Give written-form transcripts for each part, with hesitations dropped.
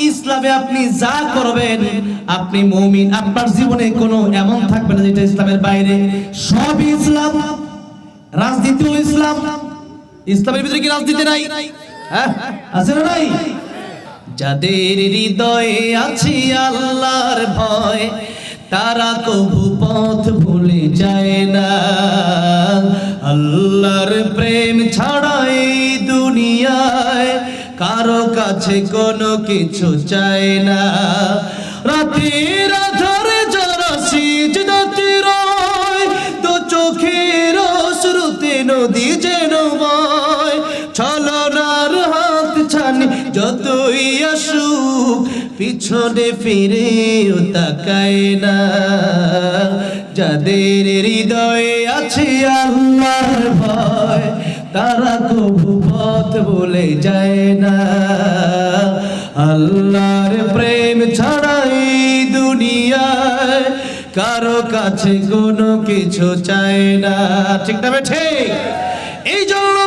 ইসলামে আপনি যা করবেন, আপনি মুমিন, আপনার জীবনে কোনো এমন থাকবে না যেটা ইসলামের বাইরে। সব ইসলাম। রাজনীতিও ইসলাম। ইসলামের ভিতরে কি রাজনীতি নাই? হ্যাঁ, আছে না নাই? যাদের হৃদয়ে আছে আল্লাহর ভয়, তারা কবু পথ ভুলে যায় না। আল্লাহর প্রেম ছাড়া এই দুনিয়ায় কারো কাছে কোনো কিছু চায় না। রাতের আধারে যারা সিজদাতে রয়, তো চোখের অশ্রুতে নদী যেন বয়। ছলনার হাত ছানি যতই আসুক, পিছনে ফিরেও তাকায় না। যাদের হৃদয়ে আছে আল্লাহর ভয়, তারা কবু পথ ভুলে যায় না। আল্লাহর প্রেম ছাড়া এই দুনিয়ায় কারো কাছে কোনো কিছু চায় না। ঠিক না ঠিক? এই জন্য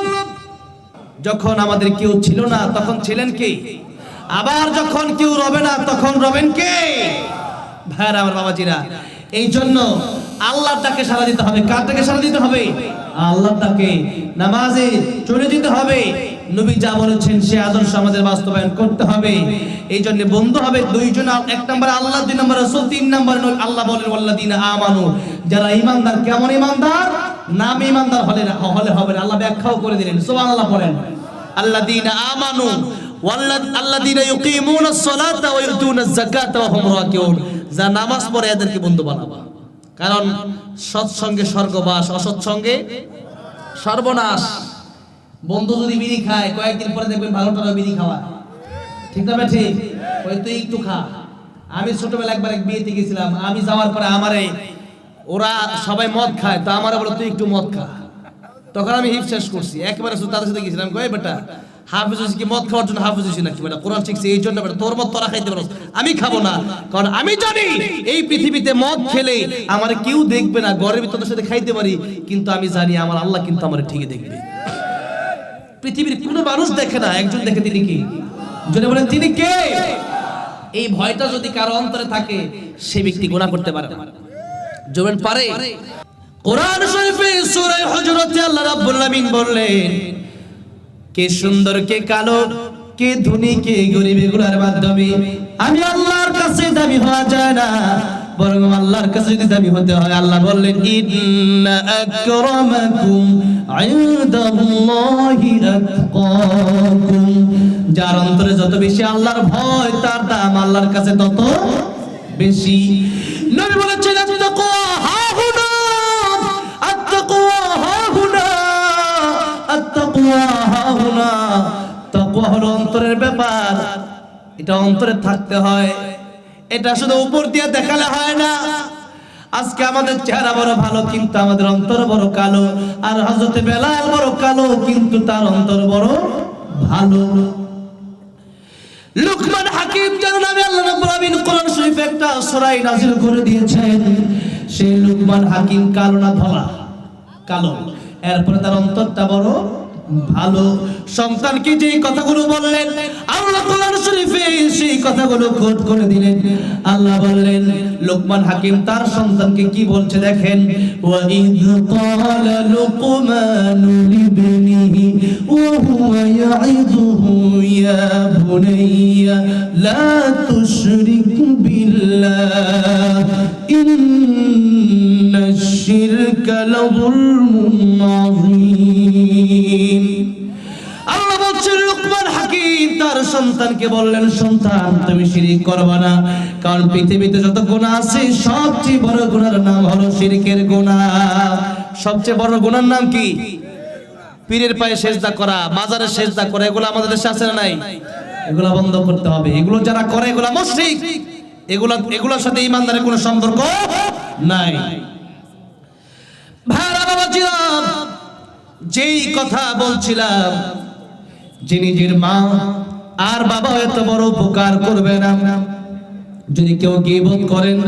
যখন আমাদের কেউ ছিল না তখন ছিলেন কে? আবার যখন কেউ রবে না তখন রবেন কে? ভাইরা আমার, বাবাজিরা, এই জন্য আল্লাহর ডাকে সাড়া দিতে হবে। কার ডাকে সাড়া দিতে হবে? আল্লাহর ডাকে। নামাজে চলে যেতে হবে। নবী যা বলেছেন সে আদর্শ আমাদের বাস্তবায়ন করতে হবে। এই জন্য বন্ধু হবে দুইজন, এক নম্বরে আল্লাহ, দুই নম্বরে রাসূল, তিন নম্বরে আল্লাহ বলেন ওয়াল্লাযিনা আমানু, যারা ঈমানদার। কেমন ঈমানদার? নাম ঈমানদার হলে হবে না। আল্লাহ ব্যাখ্যাও করে দিলেন, সুবহানাল্লাহ বলেন। আল্লাযিনা আমানু আল্লাযিনা ইউকিমুনাস সালাতা ওয়া ইউতুনাজ যাকাতা ওয়া হুম রাকিউন, যারা নামাজ পড়ে এদেরকে বন্ধু বানাবা। কারণ সৎসঙ্গে স্বর্গবাস, অসৎসঙ্গে সর্বনাশ। বন্ধু যদি বিড়ি খায়, কয়েকদিন পরে দেখবেন ভালোটারও বিড়ি খাওয়া। ঠিক না ঠিক? ওই তুই একটু খা। আমি ছোটবেলা একবার এক বিয়েতে গেছিলাম, আমি যাওয়ার পরে আমারে ওরা সবাই মদ খায়, তো আমারে বলে তুই একটু মদ খা। তখন আমি হিপ শেষ করছি, একেবারে তাদের সাথে গেছিলাম। কই বেটা, হাফেজ হয়েছি কি মদ খাওয়ার জন্য হাফেজ হয়েছি নাকি বেটা? কোরআন শিখছি এই জন্য বেটা, তোর মদ তোরা খাইতে পারো, আমি খাবো না। কারণ আমি জানি এই পৃথিবীতে মদ খেলে আমার কেউ দেখবে না, ঘরের ভিতর তোদের সাথে খাইতে পারি, কিন্তু আমি জানি আমার আল্লাহ কিন্তু আমার ঠিকই দেখবে। পৃথিবীর কোনো মানুষ দেখে না, একজন দেখে, তিনি কি? যদি বলেন তিনি কে? এই ভয়টা যদি কারো অন্তরে থাকে, সেই ব্যক্তি গুনাহ করতে পারে না। জবেন পারে। কোরআন শরীফে সূরা হুজুরাতে আল্লাহ রাব্বুল আলামিন বললেন, কে সুন্দর কে কালো, কে ধনী কে গরীব, এগুলোর মাধ্যমে আমি আল্লাহর কাছে দাবি হওয়া যায় না, বরং আল্লাহর কাছে যদি দাবি হতে হয়, আল্লাহ বললেন ইন্না আকরামাকুম ইনদাল্লাহি আতকাকুম, যার অন্তরে যত বেশি আল্লাহর ভয়, তার দাম আল্লাহর কাছে তত বেশি। নবী বলেছেন আত্তাকওয়া হাহুনা, আত্তাকওয়া হাহুনা, আত্তাকওয়া হাহুনা। তাকওয়া হলো অন্তরের ব্যাপার, এটা অন্তরে থাকতে হয়। এটা শুধু উপর দিয়ে দেখালে হয় না। আজকে আমাদের চেহারা বড় ভালো, কিন্তু আমাদের অন্তর বড় কালো। আর হযরত বেলাল বড় কালো, কিন্তু তার অন্তর বড় ভালো। লুকমান হাকিম যার নামে আল্লাহ রাব্বুল আলামিন কোরআন শরীফে একটা সূরা নাযিল করে দিয়েছেন, সেই লুকমান হাকিম কালো না ধলা? কালো। এরপরে তার অন্তরটা বড় ভালো। সন্তানকে যে কথাগুলো বললেন আল্লাহ কোরআন শরীফে সেই কথাগুলো কোট করে দিলেন। আল্লাহ বললেন, লুকমান হাকিম তার সন্তানকে কি বলছে দেখেন, ওয়া ইয ক্বালা লুকমানু লিবনিহি ওয়া হুয়া ইয়াইযুহু ইয়া বুনাইয়া লা তুশরিক বিল্লাহ ইন্নাশ শিরকা লাযুলমুন আযীম। আল্লাহ বলছেন লুকমান হাকিম তার সন্তানকে বললেন, সন্তান তুমি শিরক করবে না, কারণ পৃথিবীতে যত গুনাহ আছে সবচেয়ে বড় গুনাহর নাম হলো শিরকের গুনাহ। সবচেয়ে বড় গুনাহর নাম কি? পীরের পায়ে সেজদা করা, মাজারে সেজদা করা। এগুলো আমাদের দেশে আছে না নাই? এগুলো বন্ধ করতে হবে। এগুলো যারা করে এগুলো মুশরিক। এগুলোর সাথে ঈমানদারের কোনো সম্পর্ক নাই। ভাইরা বাবাজিরা, যেই কথা বলছিলাম, যে নিজের মা আর বাবা এত বড় উপকার করবে না যদি কেউ গীবত করেন।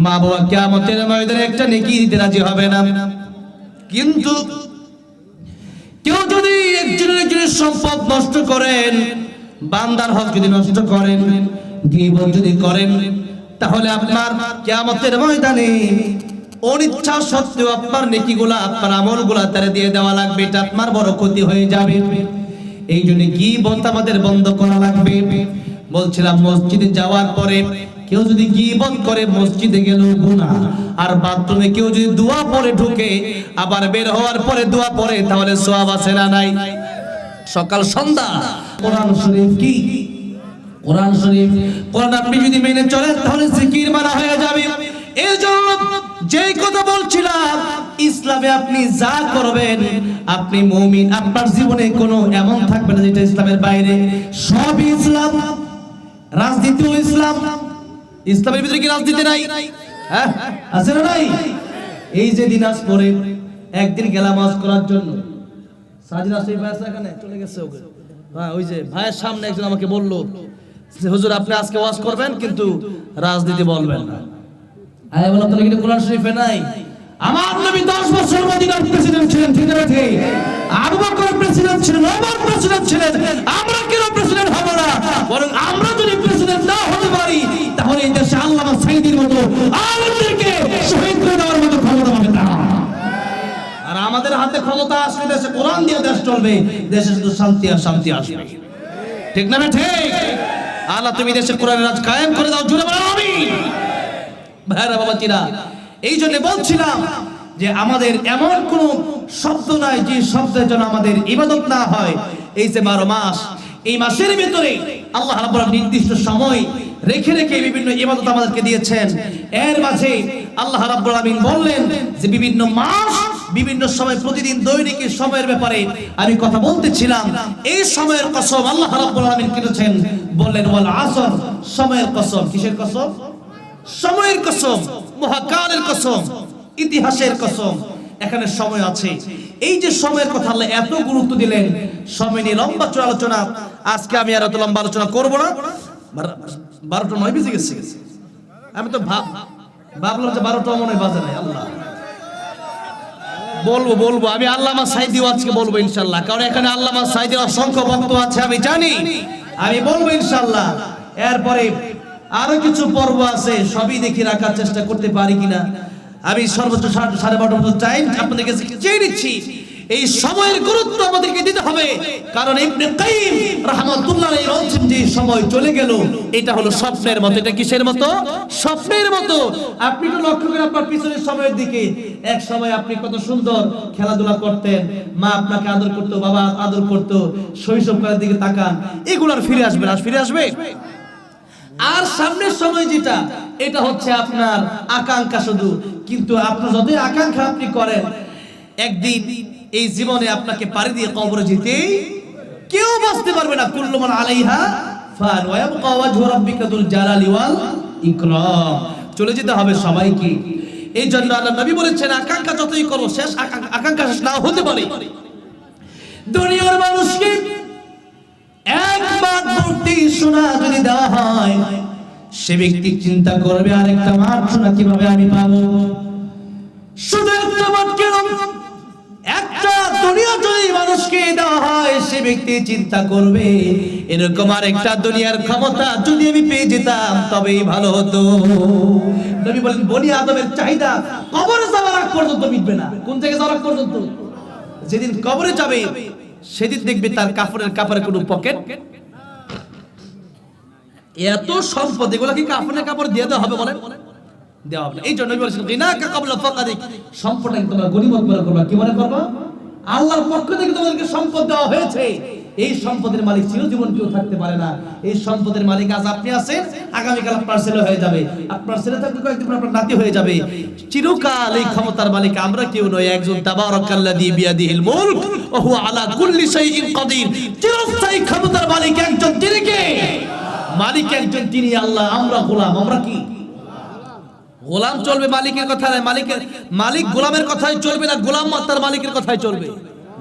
মা বাবা কিয়ামতের ময়দানে একটা নেকি দিতে রাজি হবে না, কিন্তু কেউ যদি একজনের সম্পদ নষ্ট করেন, বান্দার হক যদি নষ্ট করেন, গীবত যদি করেন, তাহলে আপনার কিয়ামতের ময়দানে অনিচ্ছা সত্ত্বেও আপনার নেকিগুলা, আপনার আমলগুলা তারে দিয়ে দেওয়া লাগবে। এটা আপনার বড় ক্ষতি হয়ে যাবে। এই জন্য গীবত আমাদের বন্ধ করা লাগবে। বলছিলাম মসজিদে যাওয়ার পরে কেউ যদি গীবত করে মসজিদে গেল গুনাহ, আর বাথরুমে কেউ যদি দোয়া পড়ে ঢুকে আবার বের হওয়ার পরে দোয়া পড়ে, তাহলে সওয়াব আছে না নাই? সকাল সন্ধ্যা কোরআন শরীফ কি? কোরআন শরীফ, কোরআন আপনি যদি মেনে চলেন তাহলে জিকির মানা হয়ে যাবে। এই জন্য যেই কথা বলছিলাম, ইসলামে আপনি যা করবেন, আপনি মুমিন, আপনার জীবনে কোনো এমন থাকবে না যেটা ইসলামের বাইরে। সব ইসলাম। রাজনীতিও ইসলাম। ইসলামের ভিতরে কি রাজনীতি নাই? হ্যাঁ, আছে না নাই? এই যে দিনাজপুরে একদিন গেলাম ওয়াজ করার জন্য, সাজিদ আসিফ ভাই আছে এখানে, চলে গেছে ওকে। হ্যাঁ, ওই যে ভাইয়ের সামনে একজন আমাকে বলল যে হুজুর আপনি আজকে ওয়াজ করবেন কিন্তু রাজনীতি বলবেন না। আমি বললাম তাহলে কি কোরআন শরীফে নাই? আমার নবী 10 বছর মদিনার প্রেসিডেন্ট ছিলেন, ঠিক না? আবু বকর প্রেসিডেন্ট ছিলেন, ওমর প্রেসিডেন্ট ছিলেন, আমরা কেন প্রেসিডেন্ট হব না? বরং আমরা যদি প্রেসিডেন্ট না হতে পারি, তাহলে এই দেশে আল্লামা সাইদির মতো আলেমদেরকে শহীদ করে দেওয়ার মতো ক্ষমতা পাবে না। আর আমাদের হাতে ক্ষমতা আসলে দেশে কোরআন দিয়ে দেশ চলবে, দেশে শুধু শান্তি আর শান্তি আসবে। ঠিক না? ঠিক। আল্লাহ তুমি দেশে কোরআনের রাজ কায়েম করে দাও, জুড়ে বলো আমিন। ভাইরা বাবাজিরা, এই জন্য বলছিলাম যে আমাদের এমন কোন শব্দ নাই যে শব্দের জন্য আমাদের ইবাদত না হয়। এই যে 12 মাস, এই মাসের ভিতরে আল্লাহ রাব্বুল আলামিন নির্দিষ্ট সময় রেখে রেখে বিভিন্ন ইবাদত আমাদেরকে দিয়েছেন। এর মাঝে আল্লাহ রাব্বুল আলামিন বললেন যে বিভিন্ন মাস, বিভিন্ন সময়, প্রতিদিন দৈনিক সময়ের ব্যাপারে আমি কথা বলতেছিলাম। এই সময়ের কসম আল্লাহ রাব্বুল আলামিন করেছেন, বললেন ওয়াল আসর, সময়ের কসম। কিসের কসম? সময়ের কসম, মহাকালের কসম, ইতিহাসের কসম। এখানে সময় আছে। এই যে সময়ের কথা আল্লাহ এত গুরুত্ব দিলেন, সময় নিয়ে লম্বা আলোচনা আজকে আমি আর এত লম্বা আলোচনা করব না। 12টা 9 বেজে গেছে। আমি তো ভাবলাম যে 12টা মনে হয় বাজে নাই। আল্লাহ, বলবো আমি আল্লামা সাইদিও আজকে বলবো ইনশাআল্লাহ, কারণ এখানে আল্লামা সাইদির অসংখ্য ভক্ত আছে, আমি জানি। আমি বলবো ইনশাআল্লাহ। এরপরে আরো কিছু পর্ব আছে, সবই দেখি রাখার চেষ্টা করতে পারি কিনা। আমি সর্বোচ্চ 12:30 টাইম আপনাদেরকে চেয়ে নিচ্ছি। এই সময়ের গুরুত্ব আমাদেরকে দিতে হবে, কারণ ইবনে কাইয়িম রাহমাতুল্লাহ আলাইহি বলেছেন যে সময় চলে গেল, এটা হলো স্বপ্নের মতো। এটা কিসের মতো? স্বপ্নের মতো। আপনি তো লক্ষ্য করেন আপনার পিছনের সময়ের দিকে, এক সময় আপনি কত সুন্দর খেলাধুলা করতেন, মা আপনাকে আদর করতো, বাবা আদর করতো, শৈশবকালের দিকে তাকান, এগুলো আর ফিরে আসবে না? ফিরে আসবে? আর সামনের সময় যেটা, এটা হচ্ছে আপনার আকাঙ্ক্ষা শুধু। কিন্তু আপনার যতই আকাঙ্ক্ষা আপনি করেন, একদিন এই জীবনে আপনাকে পাড়ি দিয়ে কবরে যেতে কেউ বাঁচতে পারবে না। কুল্লু মান আলাইহা ফান ওয়া ইয়াবকা ওয়াজহু রাব্বিকা যুল জালালি ওয়াল ইকরাম। চলে যেতে হবে সবাইকে। এই জন্য আল্লাহ নবী বলেছেন, আকাঙ্ক্ষা যতই করো, শেষ আকাঙ্ক্ষা শেষ না হতে পারে। দুনিয়ার মানুষকে একবার মূর্তি সোনা যদি দেওয়া হয়, সে ব্যক্তি চিন্তা করবে আরেকটা মার সোনা কিভাবে আমি পাবো। শুধু একটা মার কেন, একটা দুনিয়া যদি মানুষকে দেওয়া হয়, সে ব্যক্তি চিন্তা করবে এরকম আরেকটা দুনিয়ার ক্ষমতা যদি আমি পেয়ে যেতাম তবেই ভালো হতো। নবী বলেন, বনি আদমের চাহিদা কবরে যাওয়ার আগ পর্যন্ত মিটবে না। কোন থেকে যাওয়ার আগ পর্যন্ত? যেদিন কবরে যাবে সেদিন দেখবে তার কাপড়ের কোনো পকেট। এত সম্পদ, এগুলো কি কাপড় দিয়ে দেওয়া হবে? বলেন, দেওয়া হবে না। এই জন্য বলেছেন, গিনাকা ক্বাবলা ফাকাদিক, সম্পদটাকে তোমরা গনিমত মনে করবা। কি মনে করবা? আল্লাহর পক্ষ থেকে তোমাদেরকে সম্পদ দেওয়া হয়েছে। এই সম্পদের মালিক চিরজীবন কেউ থাকতে পারে না। এই সম্পদের মালিক আজ আপনি আছেন, আগামীকাল আপনার ছেলে হয়ে যাবে, আপনার ছেলে থাকলে কয়েকদিন পর আপনার নাতি হয়ে যাবে। চিরকাল এই ক্ষমতার মালিক আমরা কেউ নয়, একজন তাবারাকাল্লাযী বিয়াদিহিল মুলক ওয়া হুয়া আলা কুল্লি শাইইন কাদির। চিরস্থায়ী ক্ষমতার মালিক একজন, তিনি কে? মালিক একজন, তিনি আল্লাহ। আমরা গোলাম। আমরা কি? গোলাম। চলবে মালিকের কথায়, মালিক গোলামের কথাই চলবে না, গোলাম তার মালিকের কথাই চলবে।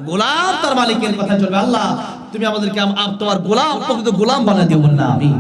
গোলাম তার মালিকের কথাই চলবে। আল্লাহ তুমি আমাদেরকে তোমার গোলাম, প্রকৃত গোলাম বানিয়ে দিও না। আমিন।